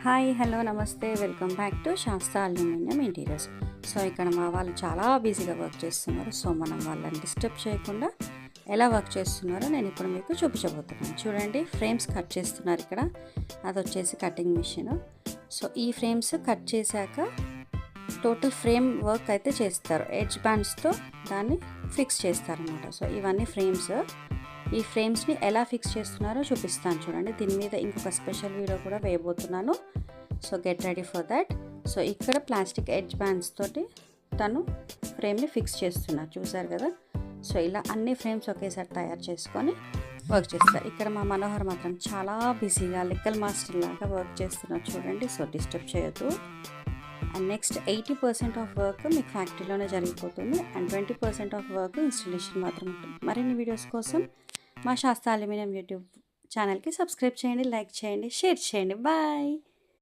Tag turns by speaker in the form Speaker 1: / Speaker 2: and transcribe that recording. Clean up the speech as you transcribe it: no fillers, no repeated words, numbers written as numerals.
Speaker 1: Hi hello నమస్తే welcome back to శాస్త్ర aluminium interiors. So ఇక్కడ మా వాళ్ళు చాలా బిజీగా వర్క్ చేస్తున్నారు. సో మనం వాళ్ళని డిస్టర్బ్ చేయకుండా ఎలా వర్క్ చేస్తున్నారో నేను ఇప్పుడు మీకు చూపించబోతున్నాను. చూడండి, ఫ్రేమ్స్ కట్ చేస్తున్నారు ఇక్కడ. అది వచ్చేసి కటింగ్ మిషన్. సో ఈ ఫ్రేమ్స్ కట్ చేశాక టోటల్ ఫ్రేమ్ వర్క్ అయితే చేస్తారు. ఎడ్జ్ బ్యాండ్స్తో దాన్ని ఫిక్స్ చేస్తారనమాట. సో ఇవన్నీ ఫ్రేమ్స్. ఈ ఫ్రేమ్స్ని ఎలా ఫిక్స్ చేస్తున్నారో చూపిస్తాను చూడండి. దీని మీద ఇంకొక స్పెషల్ వీడియో కూడా వేయబోతున్నాను. So get ready for that. So ఇక్కడ ప్లాస్టిక్ ఎడ్జ్ బ్యాండ్స్ తోటి తను ఫ్రేమ్ని ఫిక్స్ చేస్తున్నారు, చూసారు కదా. సో ఇలా అన్ని ఫ్రేమ్స్ ఒకేసారి తయారు చేసుకొని వర్క్ చేస్తారు. ఇక్కడ మా మనోహర్ మాత్రం చాలా బిజీగా లెక్కల్ మాస్టర్ లాగా వర్క్ చేస్తున్నారు చూడండి. సో డిస్టర్బ్ చేయొద్దు. అండ్ నెక్స్ట్ 80% ఆఫ్ వర్క్ మీకు ఫ్యాక్టరీలోనే జరిగిపోతుంది. అండ్ 20% ఆఫ్ వర్క్ ఇన్స్టలేషన్ మాత్రం ఉంటుంది. మరిన్ని వీడియోస్ కోసం మా శాస్త్ర అల్యూమినియం యూట్యూబ్ ఛానల్కి సబ్స్క్రైబ్ చేయండి, లైక్ చేయండి, షేర్ చేయండి. బాయ్.